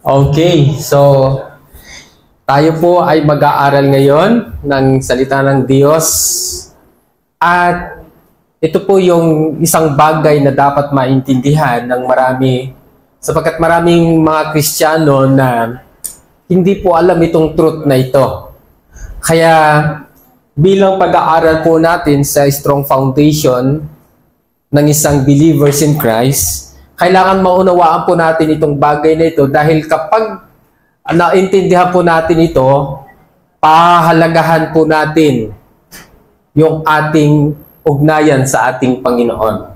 Okay, so tayo po ay mag-aaral ngayon ng salita ng Diyos at ito po yung isang bagay na dapat maintindihan ng marami sapagkat maraming mga Kristiyano na hindi po alam itong truth na ito. Kaya bilang pag-aaral po natin sa strong foundation ng isang believers in Christ, kailangan maunawaan po natin itong bagay na ito dahil kapag naintindihan po natin ito, pahalagahan po natin yung ating ugnayan sa ating Panginoon.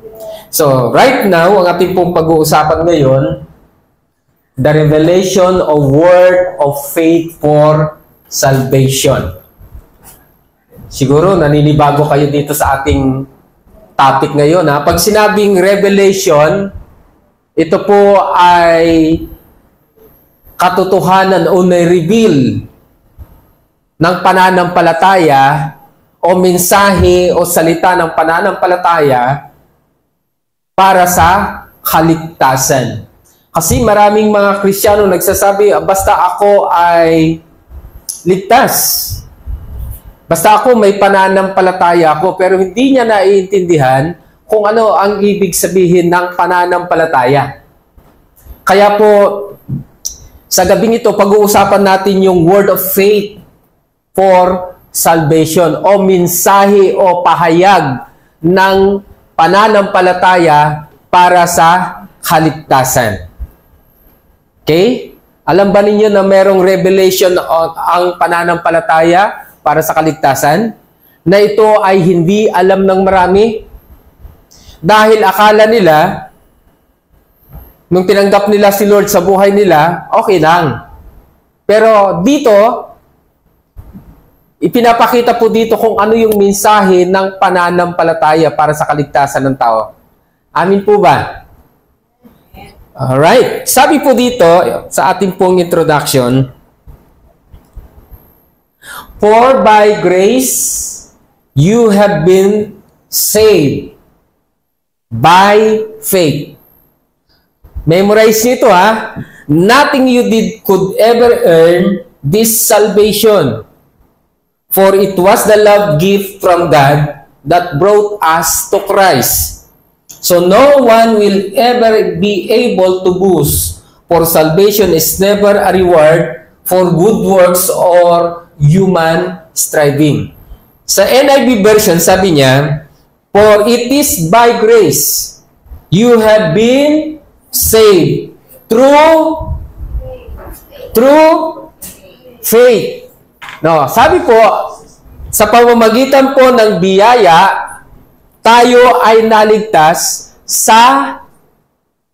So, right now, ang ating pong pag-uusapan ngayon, the revelation of word of faith for salvation. Siguro, naninibago kayo dito sa ating topic ngayon. Pag sinabing revelation, ito po ay katotohanan o na-reveal ng pananampalataya o mensahe o salita ng pananampalataya para sa kaligtasan. Kasi maraming mga Kristiyano nagsasabi, basta ako ay ligtas. Basta ako may pananampalataya ako, pero hindi niya naiintindihan kung ano ang ibig sabihin ng pananampalataya. Kaya po, sa gabing ito, pag-uusapan natin yung word of faith for salvation o mensahe o pahayag ng pananampalataya para sa kaligtasan. Okay? Alam ba ninyo na merong revelation ang pananampalataya para sa kaligtasan? Na ito ay hindi alam ng marami? Dahil akala nila, nung tinanggap nila si Lord sa buhay nila, okay lang. Pero dito, ipinapakita po dito kung ano yung mensahe ng pananampalataya para sa kaligtasan ng tao. Amin po ba? Alright. Sabi po dito, sa ating pong introduction, for by grace, you have been saved by faith. Memorize nito Nothing you did could ever earn this salvation. For it was the love gift from God that brought us to Christ. So no one will ever be able to boast, for salvation is never a reward for good works or human striving. Sa NIV version, sabi niya, for it is by grace you have been saved through faith. No, sabi po, sa pamamagitan po ng biyaya, tayo ay naligtas sa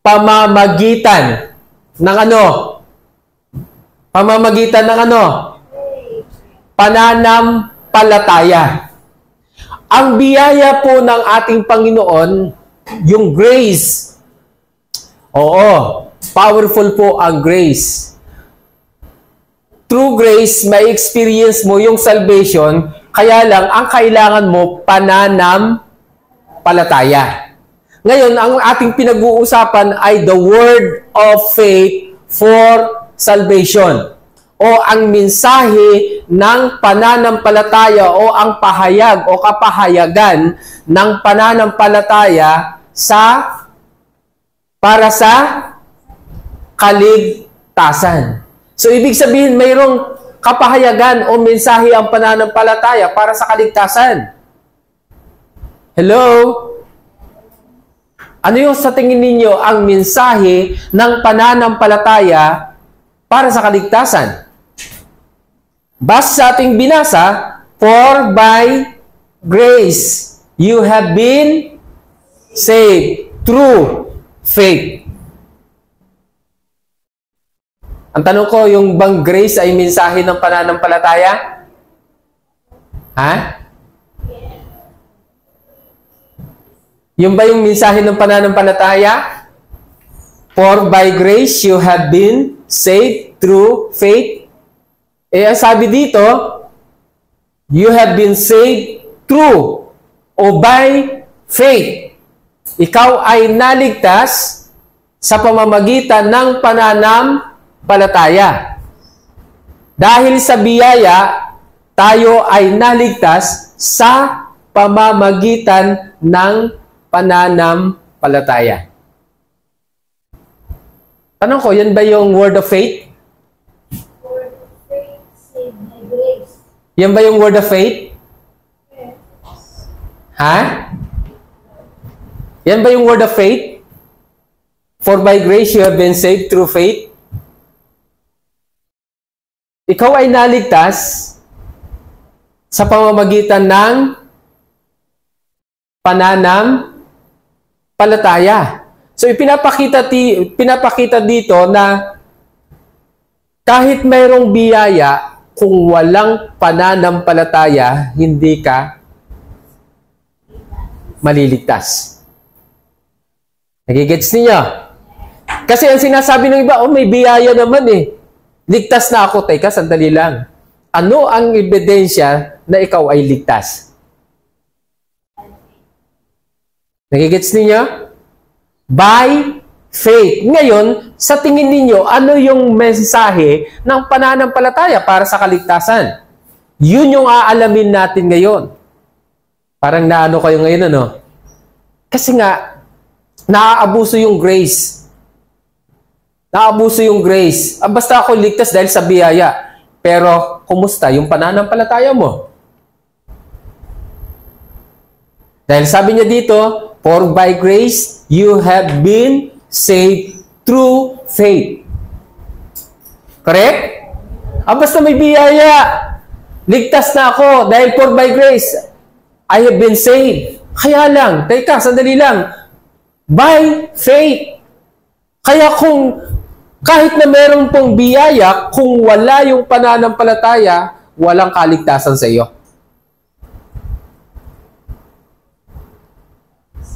pamamagitan ng ano? Pamamagitan ng ano? Pananampalataya. Ang biyaya po ng ating Panginoon, yung grace, oo, powerful po ang grace. Through grace, may experience mo yung salvation, kaya lang, ang kailangan mo, pananampalataya. Ngayon, ang ating pinag-uusapan ay the word of faith for salvation. O ang mensahe ng pananampalataya o ang pahayag o kapahayagan ng pananampalataya para sa kaligtasan. So, ibig sabihin, mayroong kapahayagan o mensahe ang pananampalataya para sa kaligtasan. Hello? Ano yung sa tingin ninyo ang mensahe ng pananampalataya para sa kaligtasan? Base sa ating binasa, for by grace you have been saved through faith. Ang tanong ko, yung bang grace ay mensahe ng pananampalataya? Yung ba yung mensahe ng pananampalataya? For by grace you have been saved through faith. Ang sabi dito, you have been saved through o by faith. Ikaw ay naligtas sa pamamagitan ng pananampalataya. Dahil sa biyaya, tayo ay naligtas sa pamamagitan ng pananampalataya. Tanong ko, yan ba yung word of faith? Word of faith, saved by grace. Yan ba yung word of faith? Yes. Ha? Yan ba yung word of faith? For by grace you have been saved through faith. Ikaw ay naligtas sa pamamagitan ng pananampalataya. So pinapakita dito na kahit mayroong biyaya, kung walang pananampalataya, hindi ka maliligtas. Nagigets niyo? Kasi ang sinasabi ng iba, may biyaya naman eh. Ligtas na ako. Teka, sandali lang. Ano ang ebidensya na ikaw ay ligtas? Nagigets niyo? By faith. Ngayon, sa tingin ninyo, ano yung mensahe ng pananampalataya para sa kaligtasan? Yun yung aalamin natin ngayon. Parang naano kayo ngayon, ano? Kasi nga, naaabuso yung grace. Naaabuso yung grace. Basta ako ligtas dahil sa biyaya. Pero, kumusta yung pananampalataya mo? Dahil sabi niya dito, for by grace, you have been saved through faith. Correct? Basta may biyaya. Ligtas na ako dahil for by grace, I have been saved. Kaya lang, teka, sandali lang. By faith. Kaya kung kahit na meron pong biyaya, kung wala yung pananampalataya, walang kaligtasan sa iyo.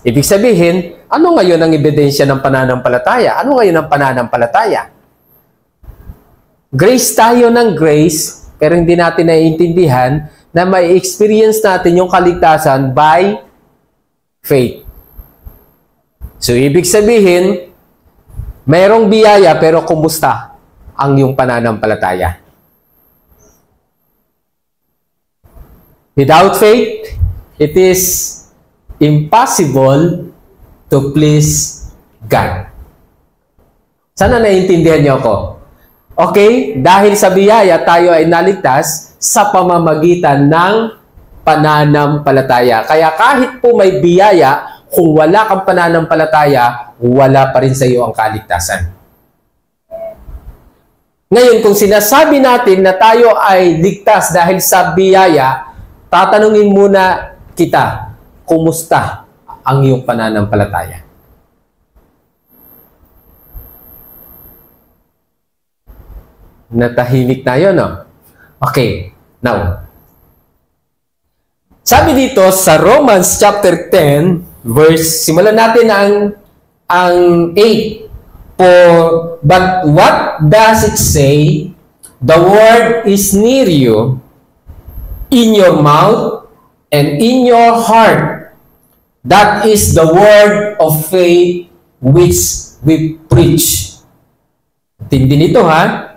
Ibig sabihin, ano ngayon ang ebidensya ng pananampalataya? Ano ngayon ang pananampalataya? Grace tayo ng grace, pero hindi natin naiintindihan na may experience natin yung kaligtasan by faith. So, ibig sabihin, mayroong biyaya pero kumusta ang iyong pananampalataya? Without faith, it is impossible to please God. Sana naiintindihan niyo ako. Okay? Dahil sa biyaya, tayo ay naligtas sa pamamagitan ng pananampalataya. Kaya kahit po may biyaya, kung wala kang pananampalataya, wala pa rin sa iyo ang kaligtasan. Ngayon, kung sinasabi natin na tayo ay ligtas dahil sa biyaya, tatanungin muna kita, kumusta ang iyong pananampalataya? Natahimik tayo, no? Okay, now, sabi dito sa Romans chapter 10, simulan natin ang 8. But what does it say? The word is near you, in your mouth and in your heart. That is the word of faith which we preach. Tindi nito, ha?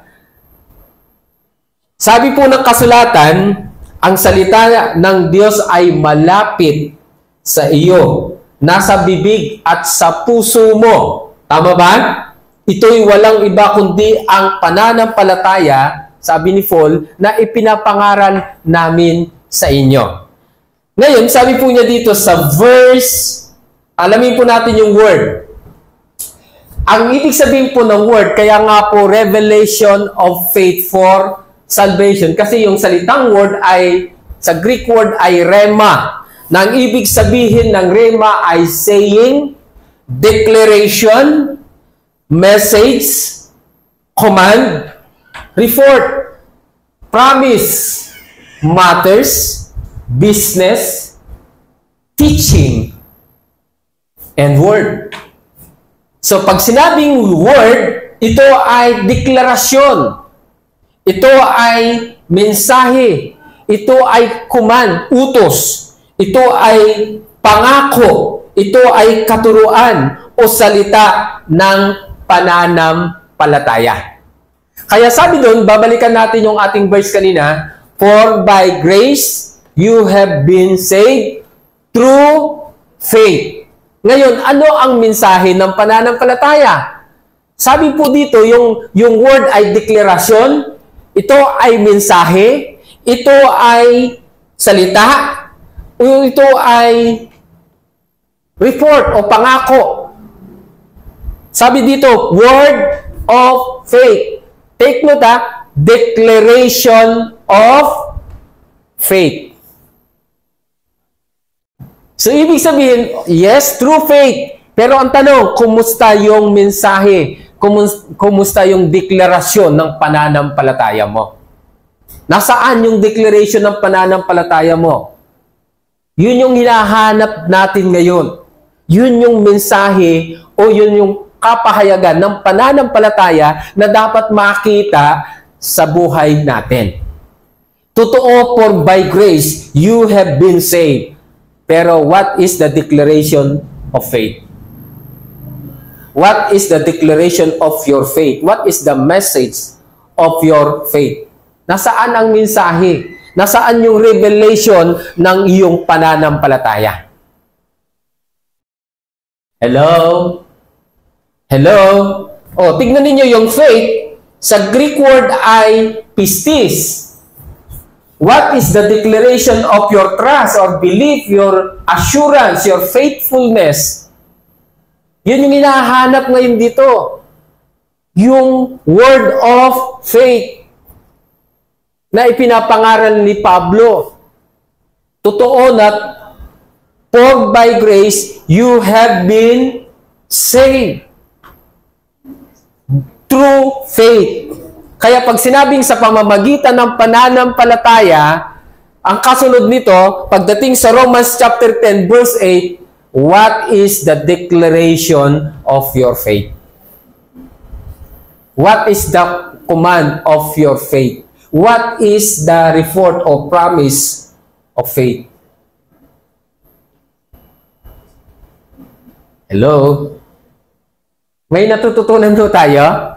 Sabi po ng kasulatan, ang salita ng Diyos ay malapit sa iyo, nasa bibig at sa puso mo. Tama ba? Ito'y walang iba kundi ang pananampalataya, sabi ni Paul, na ipinapangaral namin sa inyo. Ngayon, sabi po niya dito sa verse, alamin po natin yung word. Ang ibig sabihin po ng word, kaya nga po revelation of faith for salvation. Kasi yung salitang word ay, sa Greek word ay rema. Na ang ibig sabihin ng rema ay saying, declaration, message, command, report, promise, matters, business, teaching, and word. So pag sinabing word, ito ay deklarasyon. Ito ay mensahe. Ito ay command, utos. Ito ay pangako. Ito ay katuruan o salita ng pananampalataya. Kaya sabi doon, babalikan natin yung ating verse kanina, for by grace you have been saved through faith. Ngayon, ano ang mensahe ng pananampalataya? Sabi po dito, yung word ay deklarasyon, ito ay mensahe, ito ay salita, ito ay report o pangako. Sabi dito, word of faith. Take note declaration of faith. So, ibig sabihin, yes, true faith. Pero ang tanong, kumusta yung mensahe? Kumusta yung deklarasyon ng pananampalataya mo? Nasaan yung declaration ng pananampalataya mo? Yun yung hinahanap natin ngayon. Yun yung mensahe o yun yung kapahayagan ng pananampalataya na dapat makita sa buhay natin. Totoo, for by grace, you have been saved. Pero what is the declaration of faith? What is the declaration of your faith? What is the message of your faith? Nasaan ang mensahe? Nasaan yung revelation ng iyong pananampalataya? Hello? Hello? O, tignan ninyo yung faith. Sa Greek word ay pistis. What is the declaration of your trust or belief, your assurance, your faithfulness? Yun yung hinahanap ngayon dito. Yung word of faith na ipinapangaral ni Pablo. Totoo na, for by grace, you have been saved through faith. Kaya pag sinabing sa pamamagitan ng pananampalataya, ang kasunod nito, pagdating sa Romans chapter 10, verse 8, what is the declaration of your faith? What is the command of your faith? What is the report or promise of faith? Hello? May natututunan po tayo?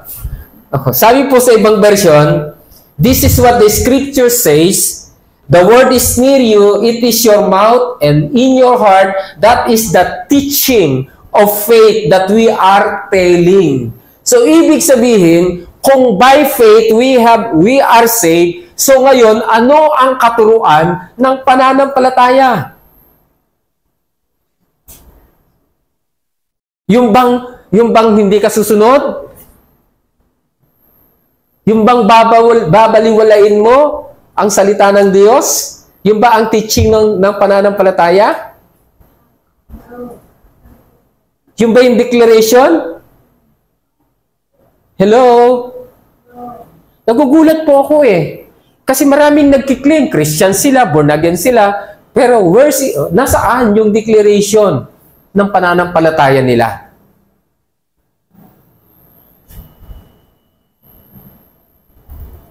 Sabi po sa ibang version, this is what the scripture says, the word is near you, it is your mouth and in your heart, that is the teaching of faith that we are telling. So, ibig sabihin, kung by faith we are saved, so ngayon, ano ang katuruan ng pananampalataya? Yung bang hindi ka susunod? Yung bang babaliwalain mo ang salita ng Diyos? Yung ba ang teaching ng pananampalataya? Yung ba yung declaration? Hello? Nagugulat po ako eh. Kasi maraming nagkiklaim, Christian sila, born again sila, pero nasaan yung declaration ng pananampalataya nila?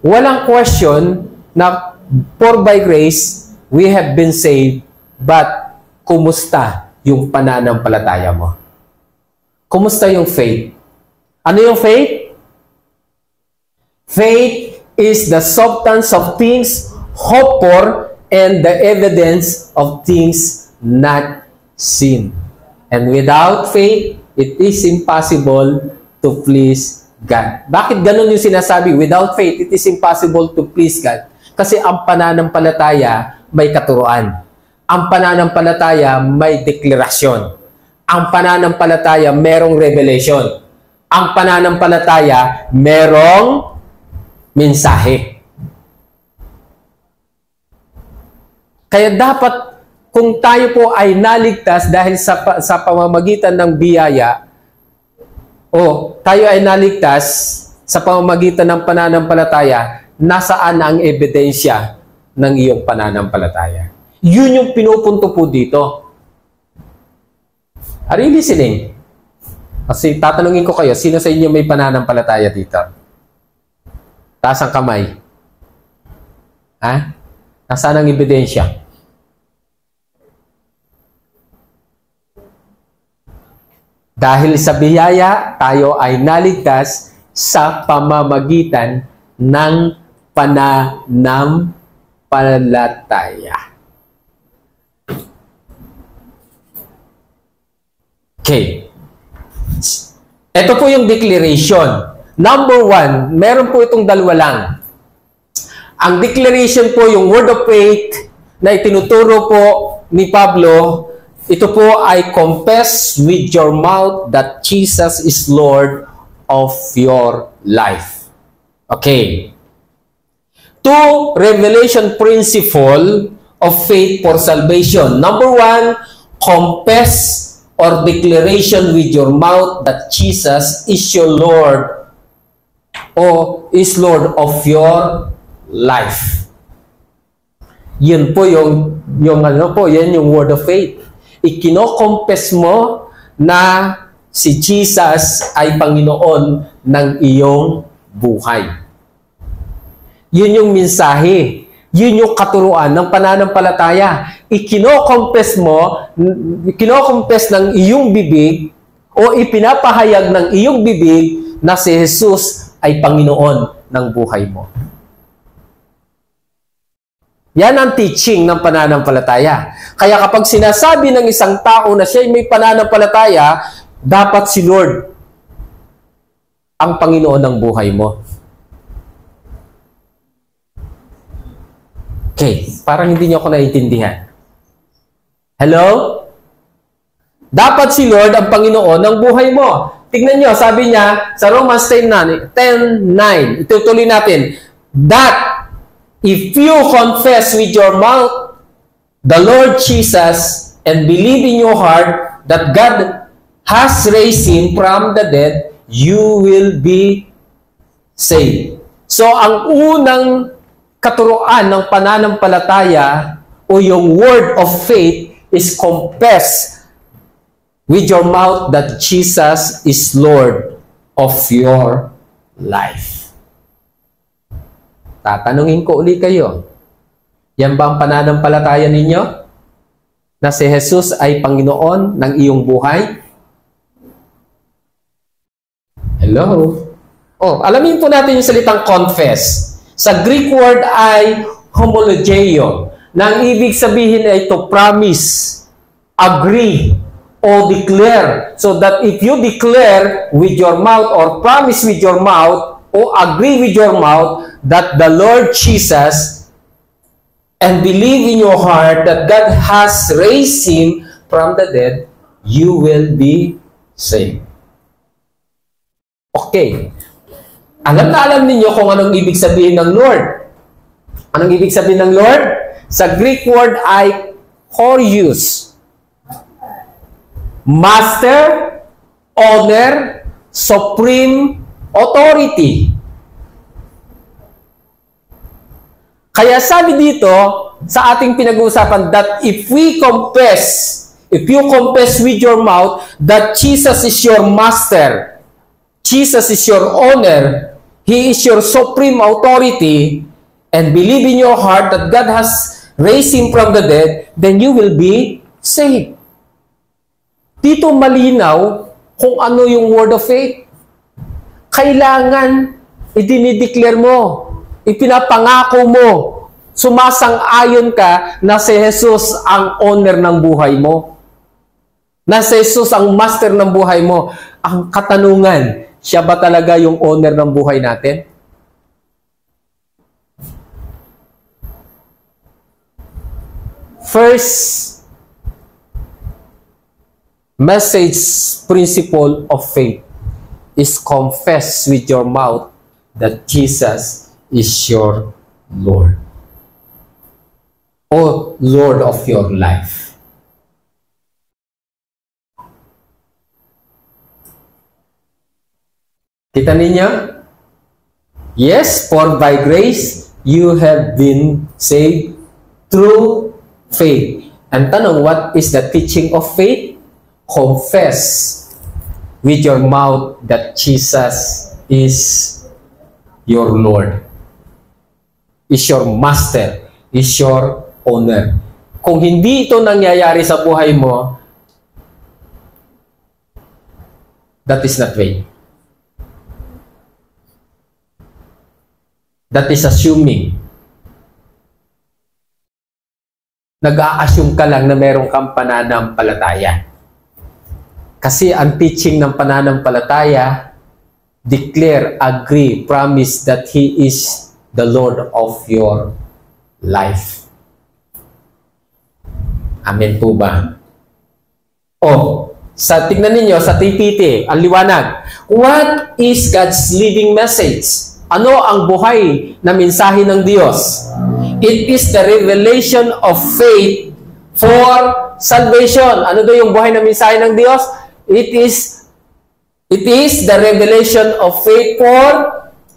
Walang question na for by grace, we have been saved, but kumusta yung pananampalataya mo? Kumusta yung faith? Ano yung faith? Faith is the substance of things hoped for and the evidence of things not seen. And without faith, it is impossible to please God. Bakit ganun yung sinasabi? Without faith, it is impossible to please God. Kasi ang pananampalataya may katuruan. Ang pananampalataya may deklarasyon. Ang pananampalataya merong revelation. Ang pananampalataya merong mensahe. Kaya dapat kung tayo po ay naligtas dahil sa pamamagitan ng biyaya o tayo ay naligtas sa pamamagitan ng pananampalataya, nasaan ang ebidensya ng iyong pananampalataya? Yun yung pinupunto po dito. Are you listening? Kasi tatanungin ko kayo, sino sa inyo may pananampalataya dito? Taas ang kamay. Ha? Nasaan ang ebidensya? Dahil sa biyaya, tayo ay naligtas sa pamamagitan ng pananampalataya. Okay. Ito po yung declaration. Number 1, meron po itong dalawa lang. Ang declaration po, yung word of faith na itinuturo po ni Pablo, ito po ay confess with your mouth that Jesus is Lord of your life. Okay. 2, revelation principle of faith for salvation. Number 1, confess or declaration with your mouth that Jesus is your Lord o is Lord of your life. Yun po yung ano po, yan yung word of faith. Ikino-confess mo na si Jesus ay Panginoon ng iyong buhay. Yun yung mensahe. Yun yung katuruan ng pananampalataya. Ikino-confess ng iyong bibig o ipinapahayag ng iyong bibig na si Jesus ay Panginoon ng buhay mo. Yan ang teaching ng pananampalataya. Kaya kapag sinasabi ng isang tao na siya ay may pananampalataya, dapat si Lord ang Panginoon ng buhay mo. Okay, parang hindi niyo ako naiintindihan. Hello? Dapat si Lord ang Panginoon ng buhay mo. Tignan niyo, sabi niya sa Romans 10:9, itutuloy natin, that if you confess with your mouth the Lord Jesus and believe in your heart that God has raised Him from the dead, you will be saved. So, ang unang katuruan ng pananampalataya o yung word of faith is confess with your mouth that Jesus is Lord of your life. Tatanungin ko uli kayo, yan ba ang pananampalataya ninyo? Na si Jesus ay Panginoon ng iyong buhay? Hello? Oh, alamin po natin yung salitang confess. Sa Greek word ay homologeo. Nang ibig sabihin ay to promise, agree, o declare. So that if you declare with your mouth or promise with your mouth o agree with your mouth that the Lord Jesus and believe in your heart that God has raised Him from the dead, you will be saved. Okay. Alam na alam ninyo kung anong ibig sabihin ng Lord. Anong ibig sabihin ng Lord? Sa Greek word ay Kyrios. Master, owner, supreme authority. Kaya sabi dito sa ating pinag-uusapan that if you confess with your mouth that Jesus is your master, Jesus is your owner, He is your supreme authority, and believe in your heart that God has raised Him from the dead, then you will be saved. Dito malinaw kung ano yung word of faith. Kailangan idinideclare mo, ipinapangako mo, sumasang-ayon ka na si Jesus ang owner ng buhay mo. Na si Jesus ang master ng buhay mo. Ang katanungan, siya ba talaga yung owner ng buhay natin? First message principle of faith is confess with your mouth that Jesus is your Lord. O Lord of your life. Kita ninyo? Yes, for by grace you have been saved through faith. And tanong, what is the teaching of faith? Confess with your mouth that Jesus is your Lord, is your master, is your owner. Kung hindi ito nangyayari sa buhay mo, That is not faith. That is assuming. Nag-a-assume ka lang na meron kang pananampalataya. Kasi ang teaching ng pananampalataya, declare, agree, promise that He is the Lord of your life. Amen po ba? Tignan ninyo sa TPT, ang liwanag. What is God's living message? Ano ang buhay na mensahe ng Diyos? It is the revelation of faith for salvation. Ano daw yung buhay na mensahe ng Diyos? It is the revelation of faith for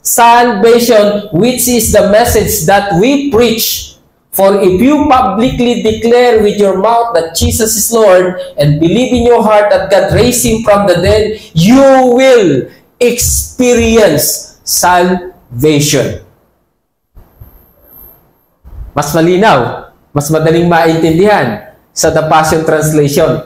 salvation, which is the message that we preach. For if you publicly declare with your mouth that Jesus is Lord and believe in your heart that God raised Him from the dead, you will experience salvation. Mas malinaw, mas madaling maintindihan sa The Passion Translation.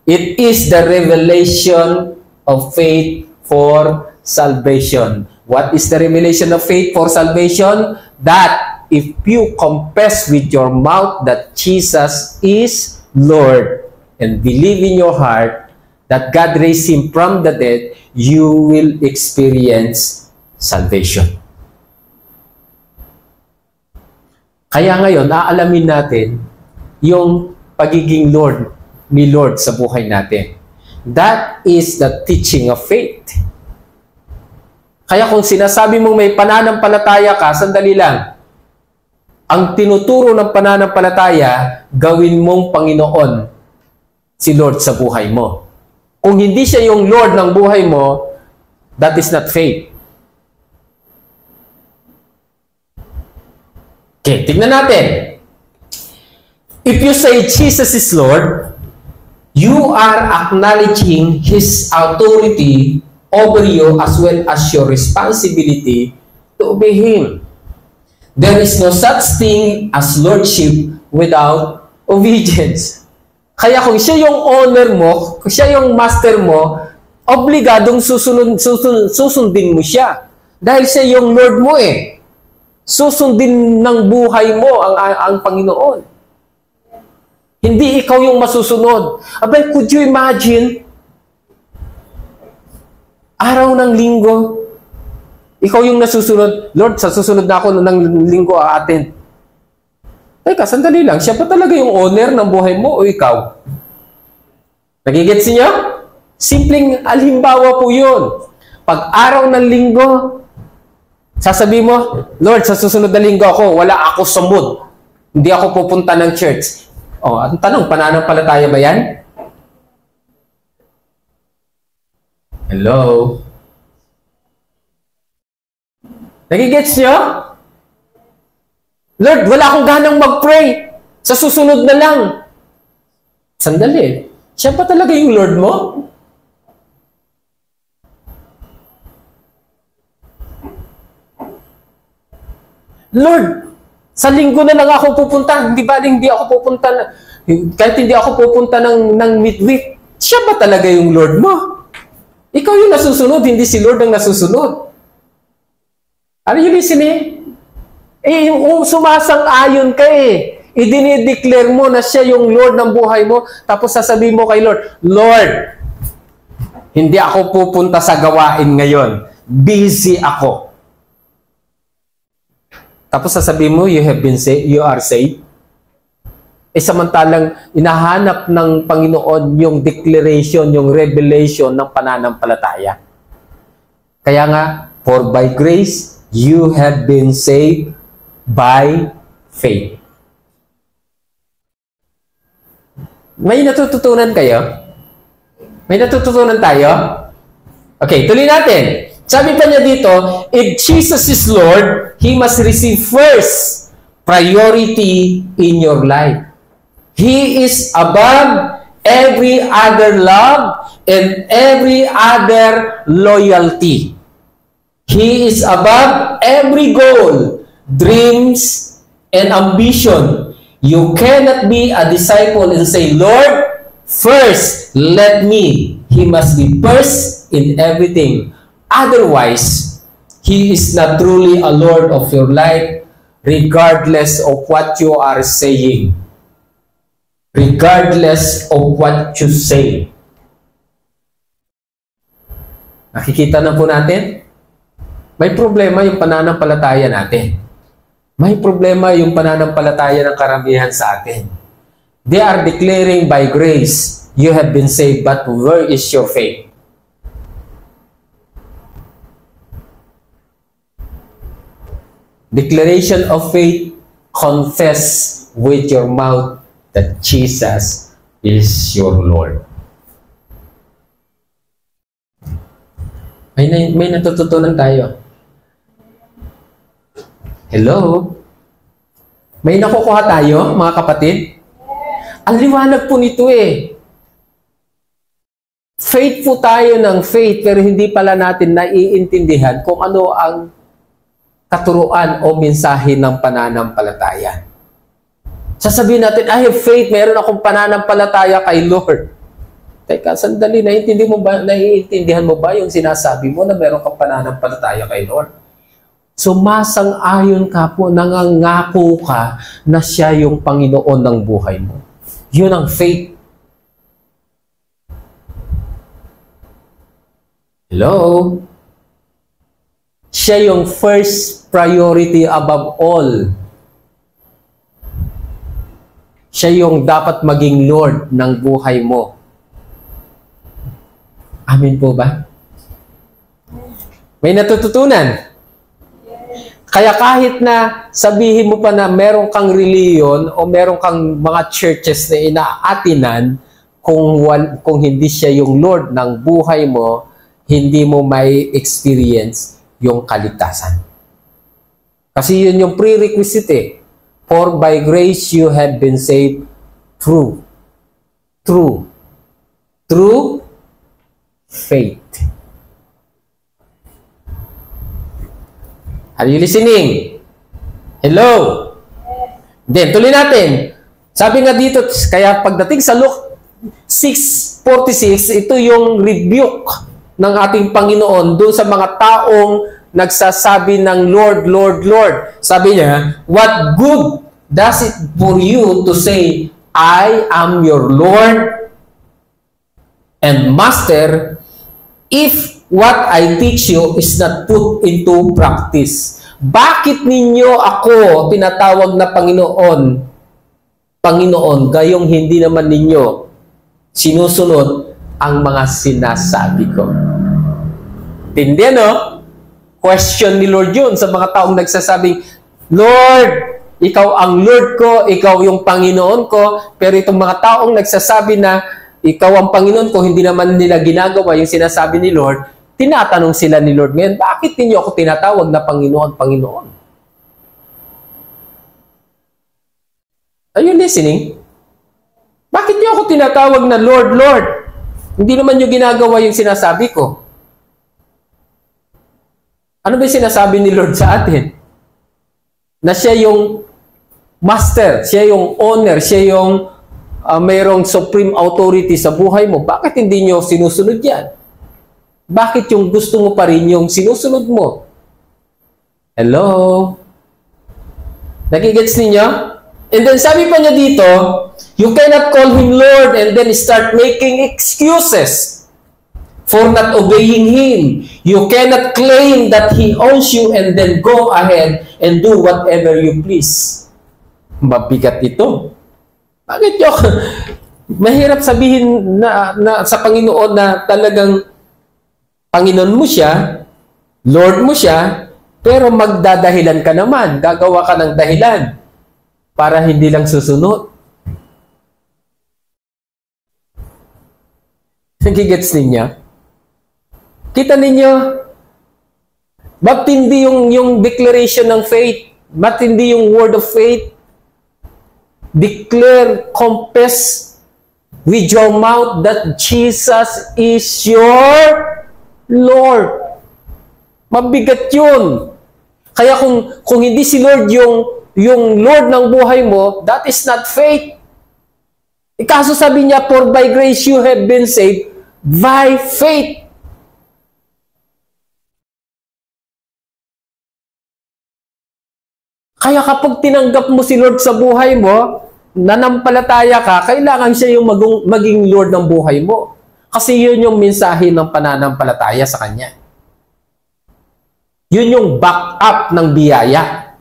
It is the revelation of faith for salvation. What is the revelation of faith for salvation? That if you confess with your mouth that Jesus is Lord and believe in your heart that God raised Him from the dead, you will experience salvation. Kaya ngayon, aalamin natin yung pagiging Lord ni Lord sa buhay natin. That is the teaching of faith. Kaya kung sinasabi mong may pananampalataya ka, sandali lang. Ang tinuturo ng pananampalataya, gawin mong Panginoon si Lord sa buhay mo. Kung hindi siya yung Lord ng buhay mo, that is not faith. Okay, tignan natin. If you say Jesus is Lord, you are acknowledging His authority over you as well as your responsibility to obey Him. There is no such thing as lordship without obedience. Kaya kung siya yung owner mo, kung siya yung master mo, obligadong susundin mo siya. Dahil siya yung Lord mo eh. Susundin ng buhay mo ang Panginoon. Hindi ikaw yung masusunod. Abay, could you imagine? Araw ng linggo, ikaw yung nasusunod. Lord, sa susunod na ako ng linggo a-attend. Teka, sandali lang. Siya pa talaga yung owner ng buhay mo o ikaw? Nagigets niyo? Simpleng halimbawa po yun. Pag araw ng linggo, sasabihin mo, Lord, sa susunod na linggo ako, wala ako sa mood. Hindi ako pupunta ng church. Ang tanong, pananampalataya ba yan? Hello? Nagigets nyo? Lord, wala akong ganang mag-pray. Sa susunod na lang. Sandali. Siya pa talaga yung Lord mo? Lord, sa linggo na lang ako pupunta. Hindi ba hindi ako pupunta kahit hindi ako pupunta ng midweek. Siya ba talaga yung Lord mo? Ikaw yung nasusunod, hindi si Lord ang nasusunod. Are you listening? Sumasang-ayon ka eh. I-declare mo na siya yung Lord ng buhay mo, tapos sasabihin mo kay Lord, Lord, hindi ako pupunta sa gawain ngayon. Busy ako. Tapos sasabihin mo, you are saved. Samantalang inahanap ng Panginoon yung declaration, yung revelation ng pananampalataya. Kaya nga, for by grace, you have been saved by faith. May natututunan kayo? May natututunan tayo? Okay, tuloy natin. Sabi pa niya dito, if Jesus is Lord, He must receive first priority in your life. He is above every other love and every other loyalty. He is above every goal, dreams, and ambition. You cannot be a disciple and say, Lord, first, let me. He must be first in everything. Otherwise, He is not truly a Lord of your life, regardless of what you are saying. Regardless of what you say. Nakikita na po natin? May problema yung pananampalataya natin. May problema yung pananampalataya ng karamihan sa atin. They are declaring by grace, you have been saved, but where is your faith? Declaration of faith, confess with your mouth that Jesus is your Lord. May natututunan tayo. Hello? May nakukuha tayo, mga kapatid? Ang liwanag po nito eh. Faithful tayo ng faith, pero hindi pala natin naiintindihan kung ano ang katuruan o mensahe ng pananampalataya. Sasabihin natin, I have faith, meron akong pananampalataya kay Lord. Teka, sandali, naiintindihan mo ba yung sinasabi mo na meron kang pananampalataya kay Lord? Sumasang-ayon ka po, nangangako ka na siya yung Panginoon ng buhay mo. Yun ang faith. Hello? Siya yung first priority above all. Siya yung dapat maging Lord ng buhay mo. Amin po ba? May natututunan? Kaya kahit na sabihin mo pa na meron kang reliyon o meron kang mga churches na inaatinan, kung hindi siya yung Lord ng buhay mo, hindi mo may experience yung kaligtasan. Kasi yun yung prerequisite eh. For by grace you have been saved through faith. Are you listening? Hello? Then, tuloy natin. Sabi nga dito, kaya pagdating sa Luke 6:46, ito yung rebuke ng ating Panginoon doon sa mga taong nagsasabi ng Lord, Lord, Lord. Sabi niya, what good does it for you to say, I am your Lord and Master, if what I teach you is not put into practice? Bakit ninyo ako tinatawag na Panginoon? Panginoon, gayong hindi naman ninyo sinusunod ang mga sinasabi ko. Tindi, no? Question ni Lord yun sa mga taong nagsasabing, Lord, ikaw ang Lord ko, ikaw yung Panginoon ko, pero itong mga taong nagsasabi na ikaw ang Panginoon ko, hindi naman nila ginagawa yung sinasabi ni Lord, tinatanong sila ni Lord ngayon, bakit ninyo ako tinatawag na Panginoon, Panginoon? Are you listening? Bakit niyo ako tinatawag na Lord, Lord? Hindi naman niyo ginagawa yung sinasabi ko. Ano ba yung sinasabi ni Lord sa atin? Na siya yung master, siya yung owner, siya yung mayroong supreme authority sa buhay mo. Bakit hindi niyo sinusunod yan? Bakit yung gusto mo pa rin yung sinusunod mo? Hello? Nagigets ninyo? And then sabi pa niya dito, you cannot call him Lord and then start making excuses for not obeying him. You cannot claim that he owns you and then go ahead and do whatever you please. Mabigat ito. Bakit yun? Mahirap sabihin na sa Panginoon na talagang Panginoon mo siya, Lord mo siya, pero magdadahilan ka naman. Gagawa ka ng dahilan para hindi lang susunod. Nagigets ninyo? Kita ninyo? Matindi yung declaration ng faith. Matindi yung word of faith. Declare, confess with your mouth that Jesus is your Lord. Mabigat yun. Kaya kung hindi si Lord yung Lord ng buhay mo, that is not faith. Kaso sabi niya, for by grace you have been saved by faith. Kaya kapag tinanggap mo si Lord sa buhay mo, nanampalataya ka, kailangan siya yung maging Lord ng buhay mo. Kasi yun yung mensahe ng pananampalataya sa Kanya. Yun yung back-up ng biyaya.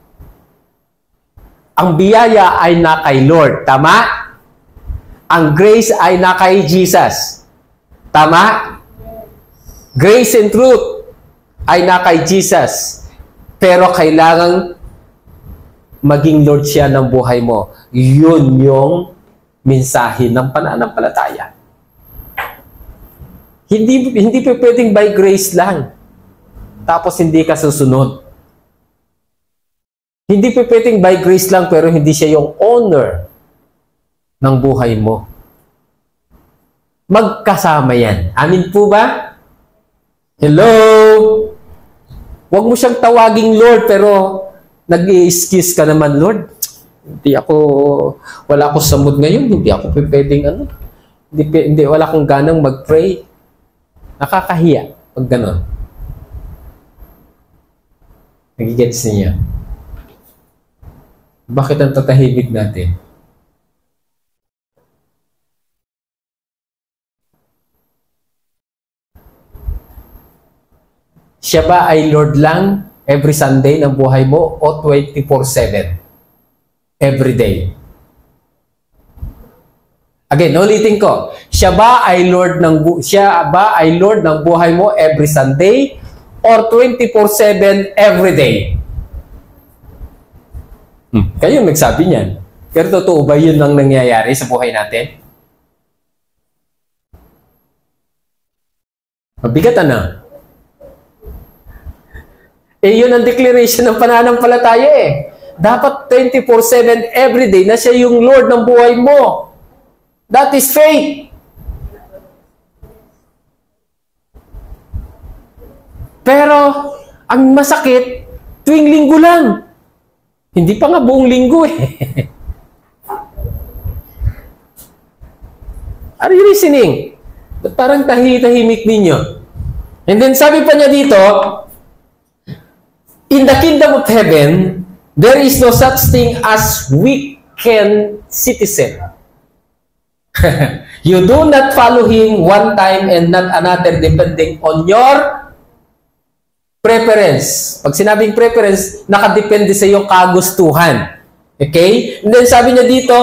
Ang biyaya ay na kay Lord. Tama? Ang grace ay na kay Jesus. Tama? Grace and truth ay na kay Jesus. Pero kailangan maging Lord siya ng buhay mo. Yun yung mensahe ng pananampalataya. Hindi pa pwedeng by grace lang. Tapos hindi ka susunod. Hindi pa pwedeng by grace lang pero hindi siya yung owner ng buhay mo. Magkasama yan. Amin po ba? Hello? Huwag mo siyang tawaging Lord pero nag-i-excuse ka naman, Lord. Wala ako sa mood ngayon. Hindi ako pwedeng wala akong ganang mag-pray. Nakakahiya pag gano'n. Nagigets niya. Bakit ang tatahimik natin? Siya ba ay Lord lang every Sunday ng buhay mo o 24/7? Every day? Again, ulitin ko. Siya ba ay Lord ng buhay mo every Sunday or 24/7 every day? Kayo nagsabi niyan. Pero totoo ba yun ang nangyayari sa buhay natin? Mabigat na. Yun ang declaration ng pananampalataya eh. Dapat 24/7 everyday na siya yung Lord ng buhay mo. That is faith. Pero, ang masakit, tuwing linggo lang. Hindi pa nga buong linggo eh. Are you listening? Ba't parang tahimik ninyo? And then sabi pa niya dito, in the kingdom of heaven, there is no such thing as weekend citizen. You do not follow him one time and not another depending on your preference. Pag sinabing preference, nakadepende sa iyong kagustuhan. Okay? And then sabi niya dito,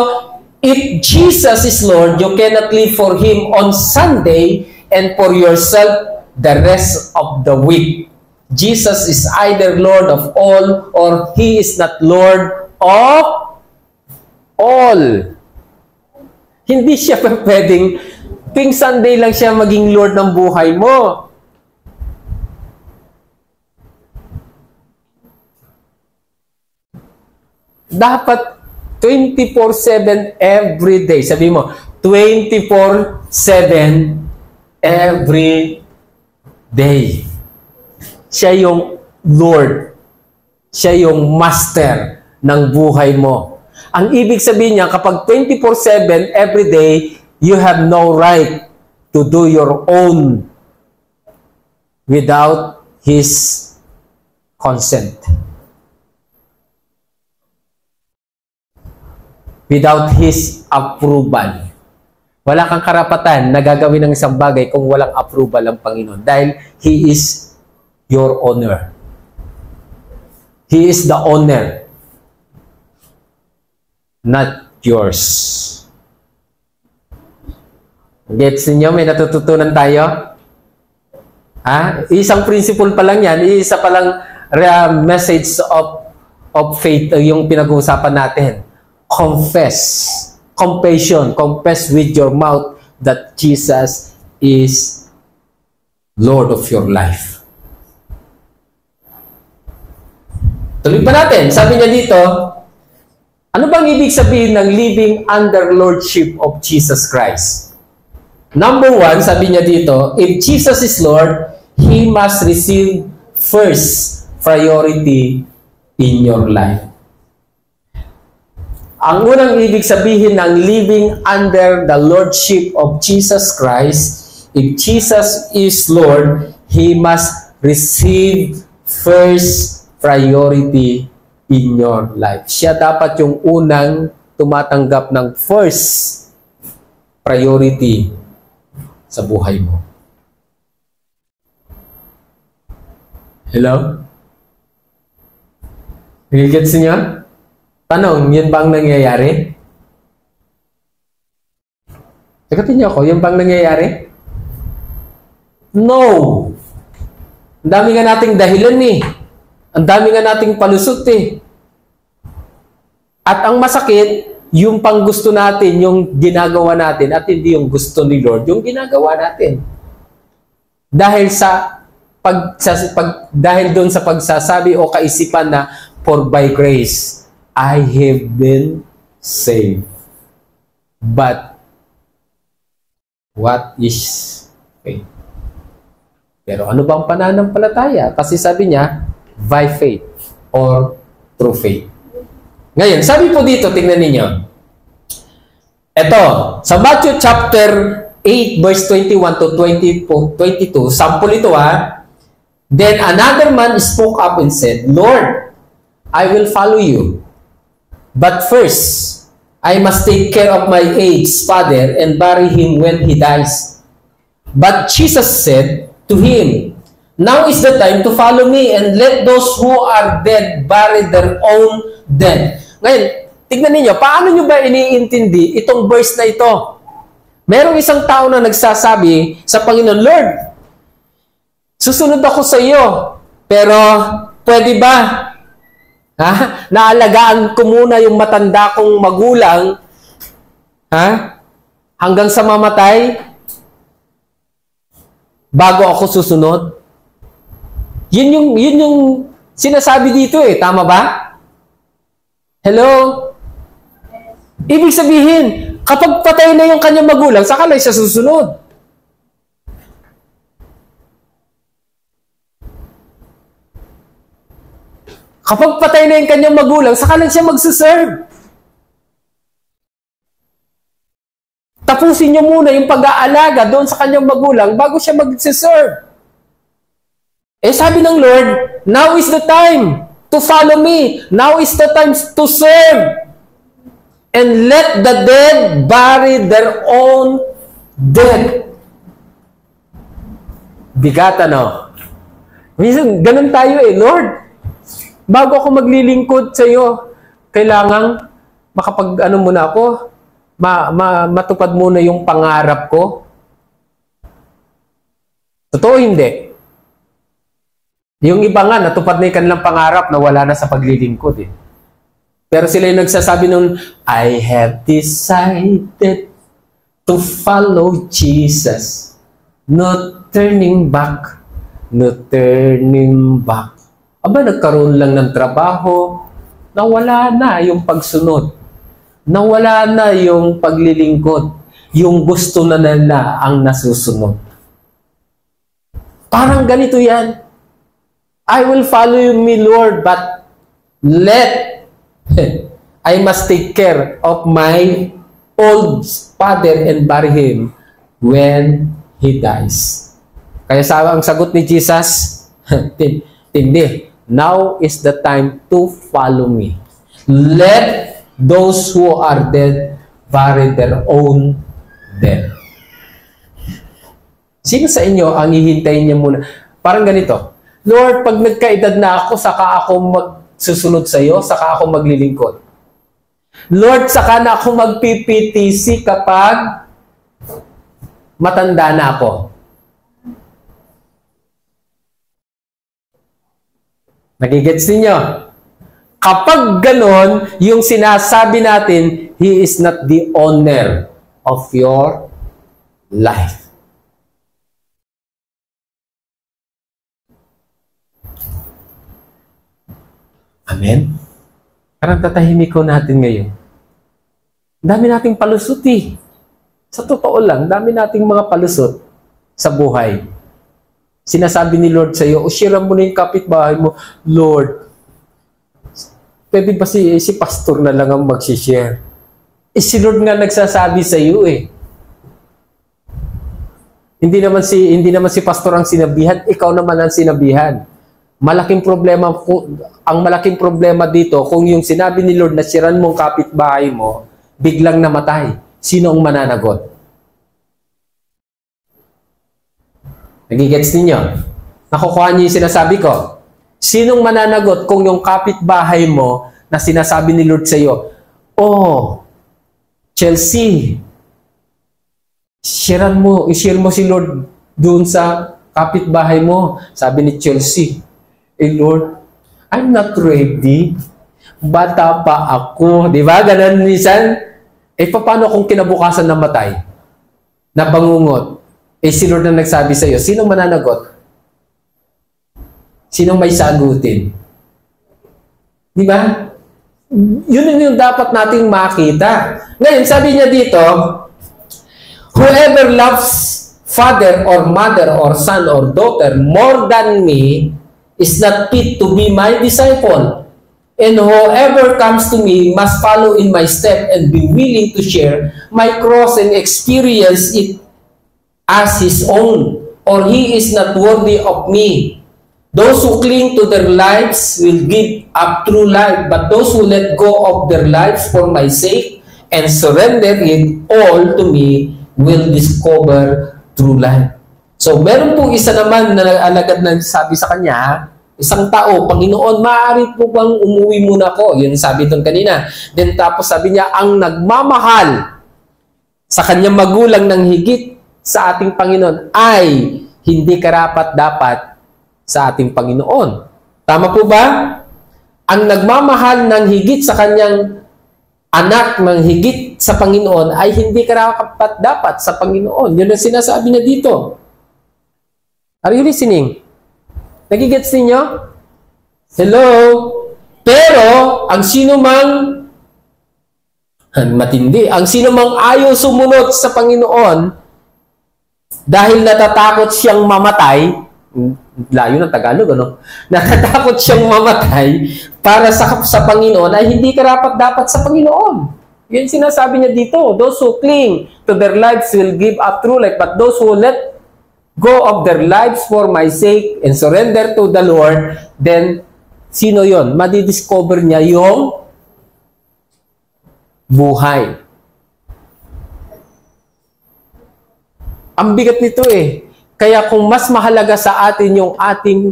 if Jesus is Lord, you cannot live for Him on Sunday and for yourself the rest of the week. Jesus is either Lord of all or He is not Lord of all. Hindi siya pwedeng tuwing Sunday lang siya maging Lord ng buhay mo. Dapat 24/7 every day. Sabi mo, 24/7 every day. Siya yung Lord. Siya yung Master ng buhay mo. Ang ibig sabihin niya, kapag 24/7 every day, you have no right to do your own without His consent. Without His approval. Wala kang karapatan na gagawin ng isang bagay kung walang approval ng Panginoon. Dahil He is your owner. He is the owner. Not yours. Gets niyo? May natututunan tayo? Ha? Isang principle pa lang yan. Isa pa lang message of faith yung pinag-uusapan natin. Confess. Confession. Confess with your mouth that Jesus is Lord of your life. Tuloy pa natin. Sabi niya dito, ano bang ibig sabihin ng living under Lordship of Jesus Christ? Number one, sabi niya dito, if Jesus is Lord, He must receive first priority in your life. Ang unang ibig sabihin ng living under the Lordship of Jesus Christ, if Jesus is Lord, He must receive first priority in your life. Siya dapat yung unang tumatanggap ng first priority sa buhay mo. Hello? Nagigets niya? Tanong, yun bang nangyayari? Sagutin niyo ako, yun bang nangyayari? No! Ang dami nga nating dahilan eh. Ang dami nga nating palusot eh. At ang masakit, yung pang gusto natin, yung ginagawa natin, at hindi yung gusto ni Lord, yung ginagawa natin. Dahil dahil doon sa pagsasabi o kaisipan na, for by grace, I have been saved. But, what is faith? Pero ano bang pananampalataya? Kasi sabi niya, by faith or through faith. Ngayon, sabi po dito, tingnan ninyo. Ito, sa Matthew chapter 8, verse 21 to 22, sample ito ha. Then another man spoke up and said, Lord, I will follow you. But first, I must take care of my aged father and bury him when he dies. But Jesus said to him, now is the time to follow me and let those who are dead bury their own dead. Ngayon, tignan ninyo, paano nyo ba iniintindi itong verse na ito? Merong isang tao na nagsasabi sa Panginoon, Lord, susunod ako sa iyo, pero pwede ba? Naalagaan ko muna yung matanda kong magulang hanggang sa mamatay bago ako susunod? Yun yung sinasabi dito eh. Tama ba? Hello? Ibig sabihin, kapag patay na yung kanyang magulang, saka lang siya susunod. Kapag patay na yung kanyang magulang, saka lang siya magsuserve. Tapusin niyo muna yung pag-aalaga doon sa kanyang magulang bago siya magsuserve. Eh sabi ng Lord, now is the time to follow me. Now is the time to serve. And let the dead bury their own dead. Bigat ano? Minsan, ganun tayo eh, Lord. Bago ako maglilingkod sa iyo, kailangan makapag-ano muna ako, matupad muna yung pangarap ko. Totoo hindi? Yung iba nga, natupad na yung kanilang pangarap na wala na sa paglilingkod eh. Pero sila yung nagsasabi nun, I have decided to follow Jesus. No turning back. No turning back. Aba, nagkaroon lang ng trabaho, nawala na yung pagsunod. Nawala na yung paglilingkod. Yung gusto na nila ang nasusunod. Parang ganito yan. I will follow you, me Lord, but I must take care of my old father and bury him when he dies. Kaya ang sagot ni Jesus, hindi. Now is the time to follow me. Let those who are dead bury their own dead. Sino sa inyo ang hihintayin niya muna? Parang ganito, Lord, pag nagkaedad na ako, saka ako magsusunod sa iyo, saka ako maglilingkod. Lord, saka na ako magpipitisi kapag matanda na ako. Nagigets ninyo? Kapag ganon, yung sinasabi natin, He is not the owner of your life. Amen? Parang tatahimik ko natin ngayon. Dami nating palusot eh. Sa totoo lang, dami nating mga palusot sa buhay. Sinasabi ni Lord sa iyo, o share mo na yung kapitbahay mo, Lord, pwede ba si pastor na lang ang mag-share? Eh si Lord nga nagsasabi sa iyo eh. Hindi naman si pastor ang sinabihan, ikaw naman ang sinabihan. Malaking problema, ang malaking problema dito, kung yung sinabi ni Lord na siran mong kapitbahay mo, biglang namatay, sino ang mananagot? Nagigets ninyo? Nakukuha niyo yung sinasabi ko? Sinong mananagot kung yung kapitbahay mo na sinasabi ni Lord sa iyo, oh, Chelsea, share mo si Lord doon sa kapitbahay mo. Sabi ni Chelsea, Lord, I'm not ready. Bata pa ako. Di ba? Ganun minsan. Paano kung kinabukasan namatay? Nabangungot. Si Lord na nagsabi sa iyo, sino mananagot? Sino may sagutin? Di ba? Yun yung dapat nating makita. Ngayon, sabi niya dito, whoever loves father or mother or son or daughter more than me is not fit to be my disciple. And whoever comes to me must follow in my step and be willing to share my cross and experience it as his own, or he is not worthy of me. Those who cling to their lives will give up true life, but those who let go of their lives for my sake and surrender it all to me will discover true life. So, meron po isa naman na alagad na sabi sa kanya, isang tao, Panginoon, maaari po bang umuwi muna ko? Yun sabi doon kanina. Then tapos sabi niya, ang nagmamahal sa kanyang magulang ng higit sa ating Panginoon ay hindi karapat-dapat sa ating Panginoon. Tama po ba? Ang nagmamahal ng higit sa kanyang anak ng higit sa Panginoon ay hindi karapat-dapat sa Panginoon. Yun ang sinasabi niya dito. Are you listening? Nagigets ninyo? Hello? Pero, ang sino mang matindi, ang sino mang ayaw sumunod sa Panginoon dahil natatakot siyang mamatay, layo ng Tagalog, ano? Natatakot siyang mamatay para sa Panginoon ay hindi karapat-dapat sa Panginoon. Yan sinasabi niya dito. Those who cling to their lives will give up true life, but those who let go of their lives for my sake and surrender to the Lord, then sino yon? Madidiscover niya yung buhay. Ang bigat nito eh. Kaya kung mas mahalaga sa atin yung ating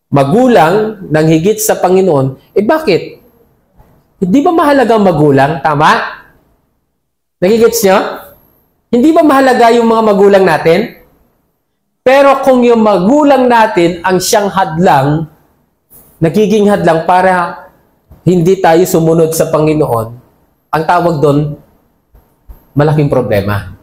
magulang ng higit sa Panginoon, bakit? Hindi ba mahalaga ang magulang? Tama? Nagigets niyo? Hindi ba mahalaga yung mga magulang natin? Pero kung yung magulang natin ang siyang hadlang, nagiging hadlang para hindi tayo sumunod sa Panginoon, ang tawag doon, malaking problema.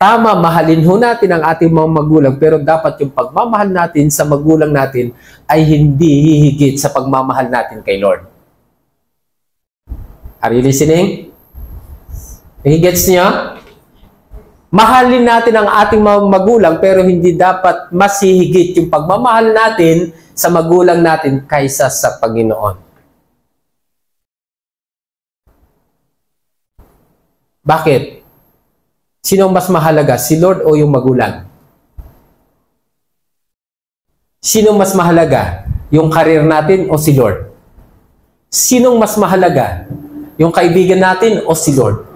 Tama, mahalin ho natin ang ating mga magulang, pero dapat yung pagmamahal natin sa magulang natin ay hindi hihigit sa pagmamahal natin kay Lord. Are you listening? Nagigets niya? Mahalin natin ang ating mga magulang pero hindi dapat mas hihigit yung pagmamahal natin sa magulang natin kaysa sa Panginoon. Bakit? Sino mas mahalaga? Si Lord o yung magulang? Sino mas mahalaga? Yung career natin o si Lord? Sinong mas mahalaga? Yung kaibigan natin o si Lord?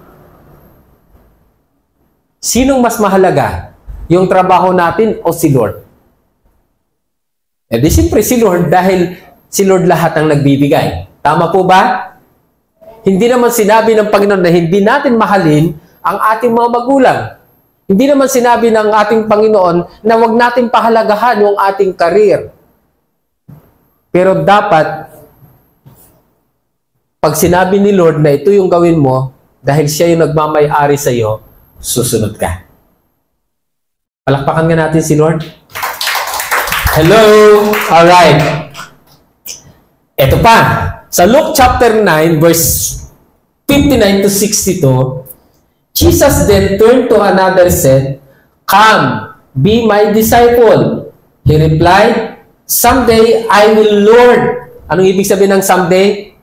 Sinong mas mahalaga? Yung trabaho natin o si Lord? Di siyempre si Lord dahil si Lord lahat ang nagbibigay. Tama po ba? Hindi naman sinabi ng Panginoon na hindi natin mahalin ang ating mga magulang. Hindi naman sinabi ng ating Panginoon na wag natin pahalagahan yung ating career. Pero dapat, pag sinabi ni Lord na ito yung gawin mo, dahil siya yung nagmamay-ari sa iyo, susunod ka. Palakpakan nga natin si Lord. Hello! Alright. Ito pa. Sa Luke chapter 9, verse 59 to 62, Jesus then turned to another and said, "Come, be my disciple." He replied, "Someday I will, Lord." Anong ibig sabihin ng someday?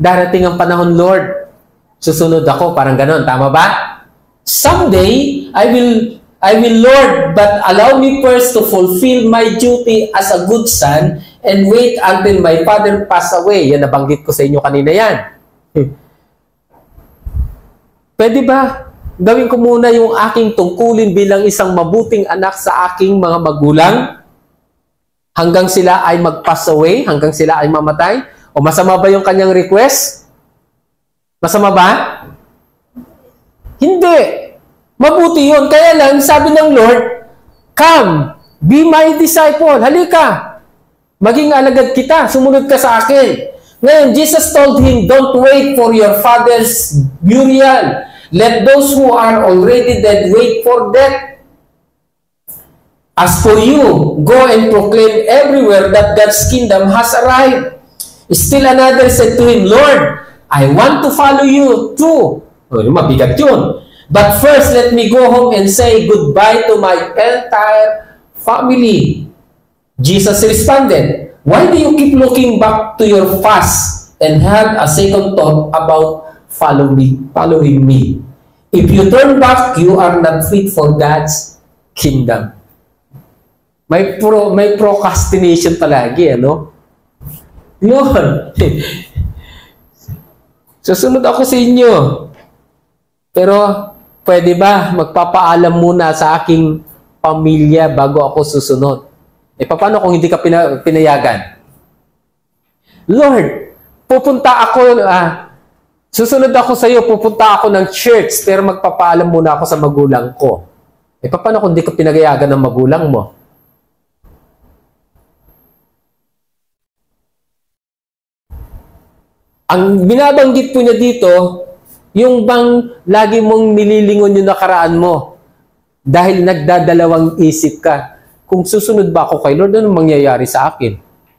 Darating ang panahon, Lord. Susunod ako, parang ganon. Tama ba? Someday, I will, Lord, but allow me first to fulfill my duty as a good son and wait until my father pass away. Yan, nabanggit ko sa inyo kanina yan. Pwede ba gawin ko muna yung aking tungkulin bilang isang mabuting anak sa aking mga magulang hanggang sila ay mag-pass away, hanggang sila ay mamatay? O masama ba yung kanyang request? Masama ba? Hindi. Mabuti yun. Kaya lang, sabi ng Lord, come, be my disciple. Halika. Maging alagad kita. Sumunod ka sa akin. Ngayon, Jesus told him, don't wait for your father's burial. Let those who are already dead wait for death. As for you, go and proclaim everywhere that God's kingdom has arrived. Still another said to him, Lord, I want to follow you too. Mabigat yun. But first, let me go home and say goodbye to my entire family. Jesus responded, why do you keep looking back to your past and have a second thought about following me? If you turn back, you are not fit for God's kingdom. May procrastination palagi, ano? Yun. Susunod ako sa inyo. Pero, pwede ba magpapaalam muna sa aking pamilya bago ako susunod? Paano kung hindi ka pinayagan? Lord, pupunta ako, susunod ako sa iyo, pupunta ako ng church, pero magpapaalam muna ako sa magulang ko. Paano kung hindi ka pinayagan ng magulang mo? Ang binabanggit po niya dito, yung bang lagi mong nililingon yung nakaraan mo dahil nagdadalawang isip ka. Kung susunod ba ako kay Lord, ano mangyayari sa akin?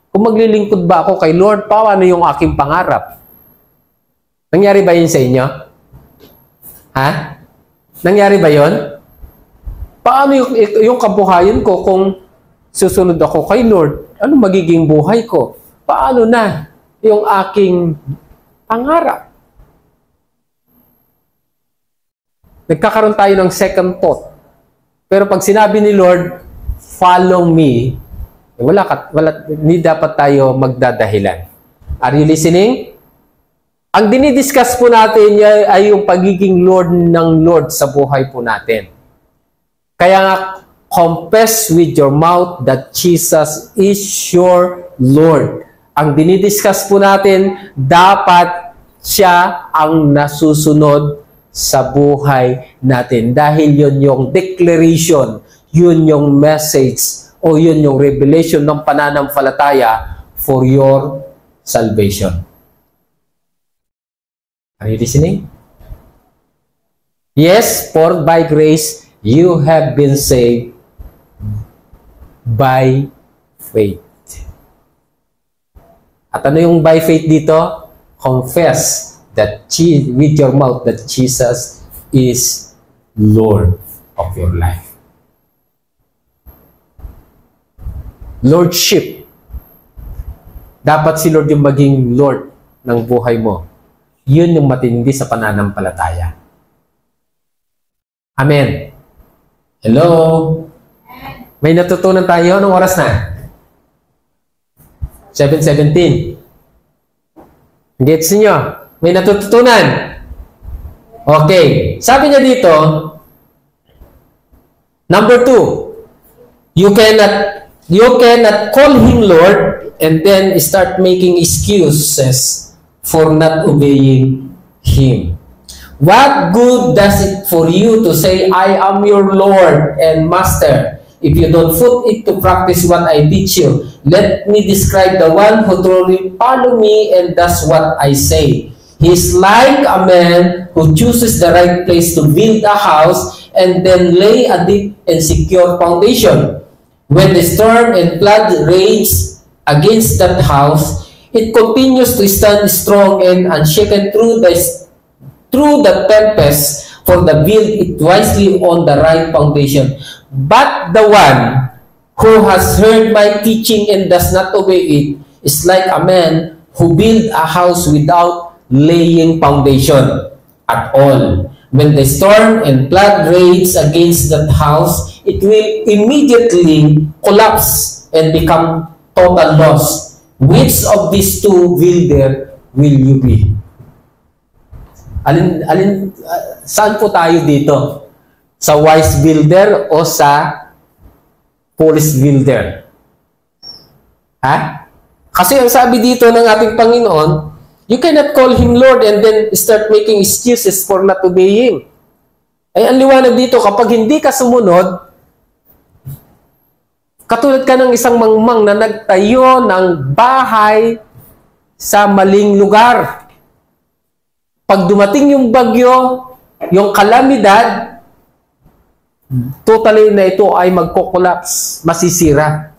Kung maglilingkod ba ako kay Lord, paano yung aking pangarap? Nangyari ba yun sa inyo? Ha? Nangyari ba yun? Paano yung kabuhayan ko kung susunod ako kay Lord? Ano magiging buhay ko? Paano na yung aking pangarap? Nagkakaroon tayo ng second thought. Pero pag sinabi ni Lord, follow me, hindi dapat tayo magdadahilan. Are you listening? Ang dinidiscuss po natin ay yung pagiging Lord ng Lord sa buhay po natin. Kaya nga, confess with your mouth that Jesus is your Lord. Ang dinidiscuss po natin, dapat siya ang nasusunod sa buhay natin. Dahil yun yung declaration, yun yung message, o yun yung revelation ng pananampalataya for your salvation. Are you listening? Yes, for by grace, you have been saved by faith. At ano yung by faith dito? Confess that with your mouth that Jesus is Lord of your life. Lordship. Dapat si Lord yung maging Lord ng buhay mo. Yun yung matindi sa pananampalataya. Amen. Hello? May natutunan tayo. Anong oras na? 7:17. Gets niyo? May natutunan. Okay. Sabi niya dito, number 2, you cannot call him Lord and then start making excuses for not obeying him. What good does it for you to say, I am your Lord and Master, if you don't put it to practice what I teach you? Let me describe the one who truly follows me and does what I say. He's like a man who chooses the right place to build a house and then lay a deep and secure foundation. When the storm and flood rage against that house, it continues to stand strong and unshaken through the tempest, for the build it wisely on the right foundation. But the one who has heard my teaching and does not obey it is like a man who built a house without laying foundation at all. When the storm and flood rage against that house, it will immediately collapse and become total loss. Which of these two builder will you be? Saan po tayo dito? Sa wise builder o sa foolish builder? Ha? Kasi ang sabi dito ng ating Panginoon, you cannot call Him Lord and then start making excuses for not obeying. Ay, ang liwanag dito, kapag hindi ka sumunod, katulad ka ng isang mangmang na nagtayo ng bahay sa maling lugar. Pag dumating yung bagyo, yung kalamidad, totally na ito ay magko-collapse, masisira.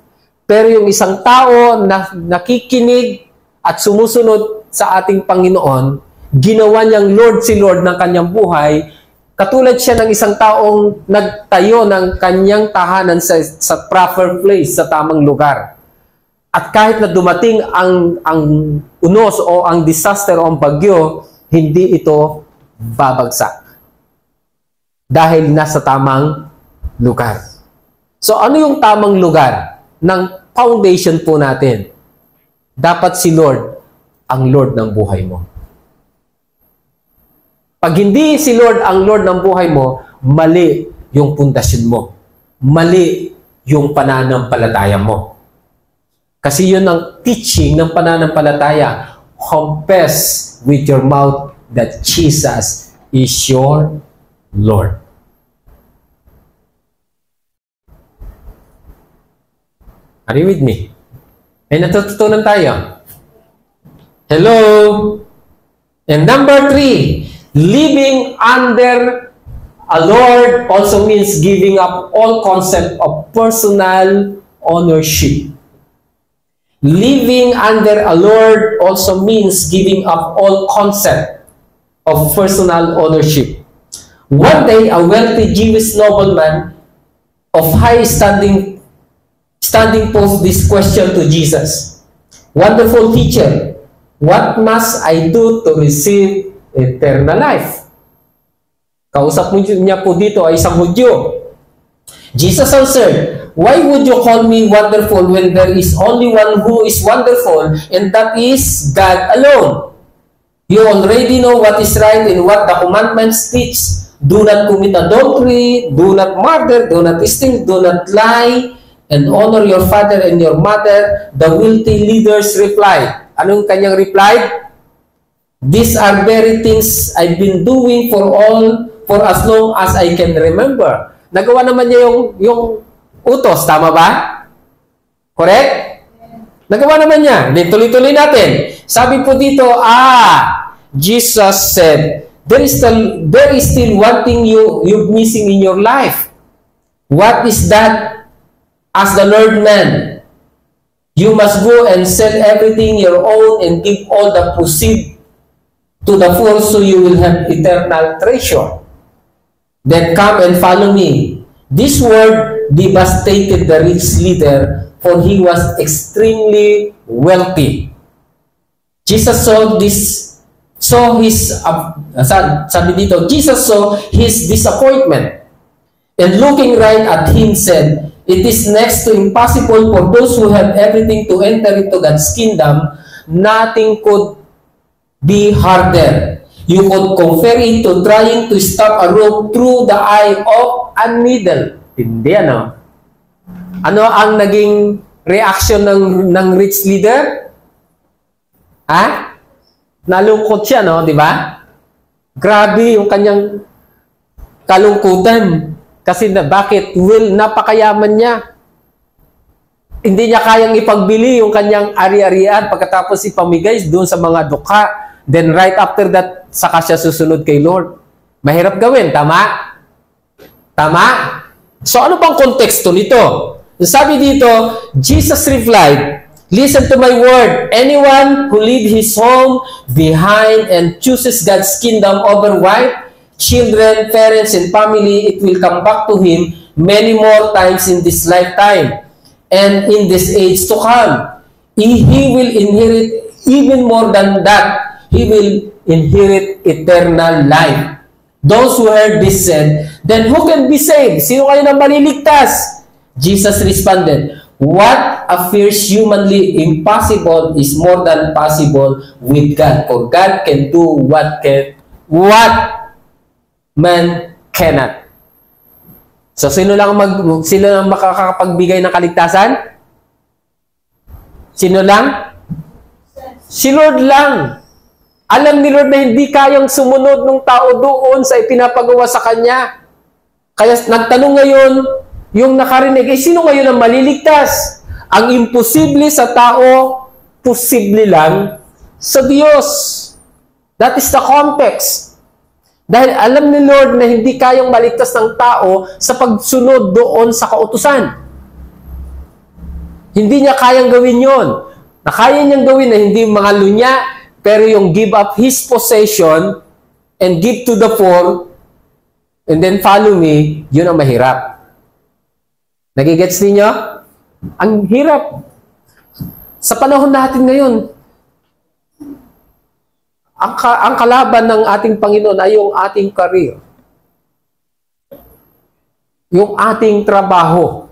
Pero yung isang tao na nakikinig at sumusunod sa ating Panginoon, ginawa niyang Lord si Lord ng kanyang buhay, katulad siya ng isang taong nagtayo ng kanyang tahanan sa proper place, sa tamang lugar. At kahit na dumating ang unos o ang disaster o ang bagyo, hindi ito babagsak. Dahil nasa tamang lugar. So ano yung tamang lugar ng foundation po natin? Dapat si Lord ang Lord ng buhay mo. Pag hindi si Lord ang Lord ng buhay mo, mali yung pundasyon mo. Mali yung pananampalataya mo. Kasi yun ang teaching ng pananampalataya. Confess with your mouth that Jesus is your Lord. Are you with me? Ay natututunan tayo. Hello? And number 3, living under a Lord also means giving up all concept of personal ownership. Living under a Lord also means giving up all concept of personal ownership. One day, a wealthy Jewish nobleman of high standing posed this question to Jesus. Wonderful teacher, what must I do to receive eternal life? Kausap niya po dito ay isang Hudyo. Jesus answered, why would you call me wonderful when there is only one who is wonderful, and that is God alone? You already know what is right and what the commandments teach. Do not commit adultery, do not murder, do not steal, do not lie, and honor your father and your mother. The wealthy leaders replied. Anong kanyang reply? These are very things I've been doing for as long as I can remember. Nagawa naman niya yung utos, tama ba? Correct? Nagawa naman niya. Then tuloy-tuloy natin. Sabi po dito, Jesus said, there is still one thing you're missing in your life. What is that? As the Lord man, you must go and sell everything your own and give all the proceeds to the poor, so you will have eternal treasure. Then come and follow me. This word devastated the rich leader, for he was extremely wealthy. Jesus saw his disappointment, and looking right at him said, it is next to impossible for those who have everything to enter into God's kingdom. Nothing could be harder. You could compare it to trying to stop a rope through the eye of a needle. Hindi, ano? Ano ang naging reaction ng rich leader? Ha? Nalungkot siya, no? Di ba? Grabe yung kanyang kalungkutan. Kasi bakit? Napakayaman niya. Hindi niya kayang ipagbili yung kanyang ari-arian pagkatapos ipamigay doon sa mga dukha. Then right after that, saka siya susunod kay Lord. Mahirap gawin, tama? Tama? So ano pang konteksto nito? Sabi dito, Jesus replied, listen to my word. Anyone who leaves his home behind and chooses God's kingdom over wife, children, parents, and family, it will come back to him many more times in this lifetime and in this age to come. He will inherit even more than that. He will inherit eternal life. Those who heard this said, "Then who can be saved? Sino kayo na maliligtas?" Jesus responded, "What appears humanly impossible is more than possible with God. For God can do what man cannot." So, sino lang makakapagbigay ng kaligtasan? Sino lang? Si Lord lang. Alam ni Lord na hindi kayang sumunod ng tao doon sa ipinapagawa sa Kanya. Kaya nagtanong ngayon, yung nakarinig, sino ngayon ang maliligtas? Ang imposible sa tao, posible lang sa Diyos. That is the context. Dahil alam ni Lord na hindi kayang maligtas ng tao sa pagsunod doon sa kautusan. Hindi niya kayang gawin yon. Na kaya niyang gawin na hindi mga lunya, pero yung give up his possession and give to the poor and then follow me, yun ang mahirap. Nagigets ninyo? Ang hirap. Sa panahon natin ngayon, ang kalaban ng ating Panginoon ay yung ating career. Yung ating trabaho.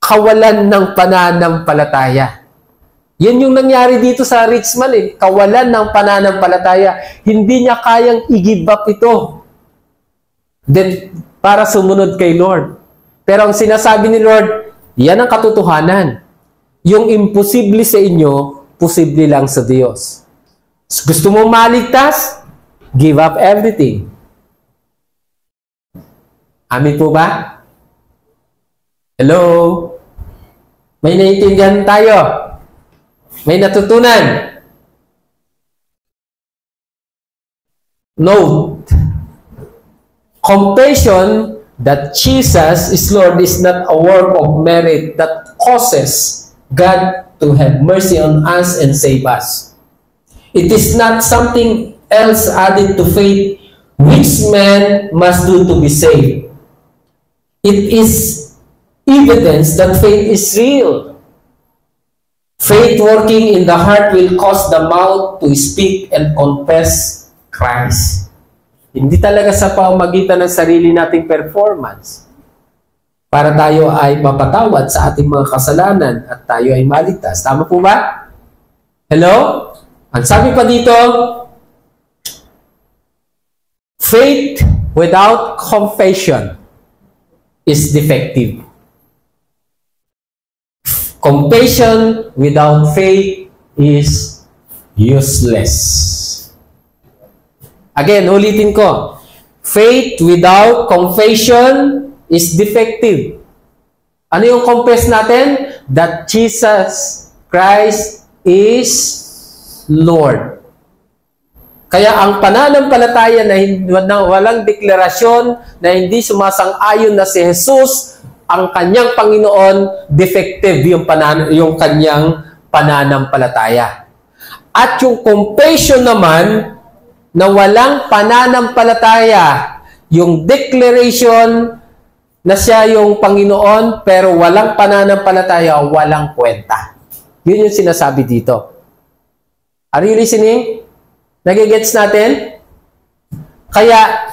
Kawalan ng pananampalataya. Yan yung nangyari dito sa rich man eh. Kawalan ng pananampalataya. Hindi niya kayang i-give up ito. Then, para sumunod kay Lord. Pero ang sinasabi ni Lord, yan ang katotohanan. Yung imposible sa inyo, posible lang sa Diyos. Gusto mo maligtas? Give up everything. Amin po ba? Hello? May naiintindihan tayo? May natutunan? Note, compassion that Jesus is Lord is not a work of merit that causes God to have mercy on us and save us. It is not something else added to faith which man must do to be saved. It is evidence that faith is real. Faith working in the heart will cause the mouth to speak and confess Christ. Hindi talaga sa pamamagitan ng sarili nating performance para tayo ay mapatawad sa ating mga kasalanan at tayo ay maligtas. Tama po ba? Hello? Ang sabi pa dito, faith without confession is defective. Compassion without faith is useless. Again, ulitin ko. Faith without confession is defective. Ano yung confess natin? That Jesus Christ is Lord. Kaya ang pananampalataya na walang deklarasyon, na hindi sumasang-ayon na si Jesus ang kanyang Panginoon, defective yung kanyang pananampalataya. At yung compassion naman, na walang pananampalataya, yung declaration na siya yung Panginoon, pero walang pananampalataya, walang kwenta. Yun yung sinasabi dito. Are you listening? Nagigets natin? Kaya,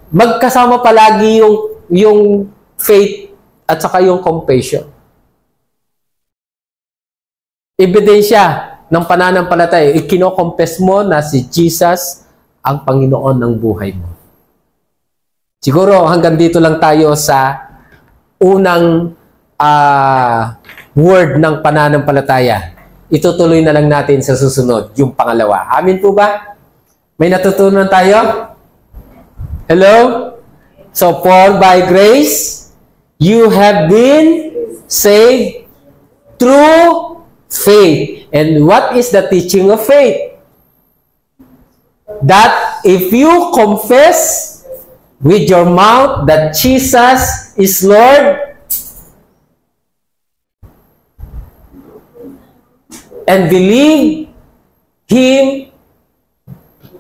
magkasama palagi yung faith at saka yung compassion. Ebidensya ng pananampalataya, ikinocompess mo na si Jesus ang Panginoon ng buhay mo. Siguro hanggang dito lang tayo sa unang word ng pananampalataya. Itutuloy na lang natin sa susunod, yung pangalawa. Amin po ba? May natutunan tayo? Hello? So, for by grace, you have been saved through faith. And what is the teaching of faith? That if you confess with your mouth that Jesus is Lord, and believe Him,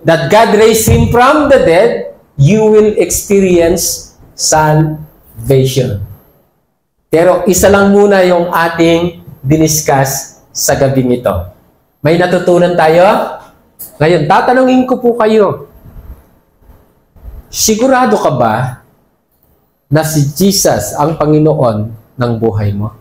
that God raised Him from the dead, you will experience salvation. Pero isa lang muna yung ating diniscuss sa gabing ito. May natutunan tayo? Ngayon, tatanungin ko po kayo, sigurado ka ba na si Jesus ang Panginoon ng buhay mo?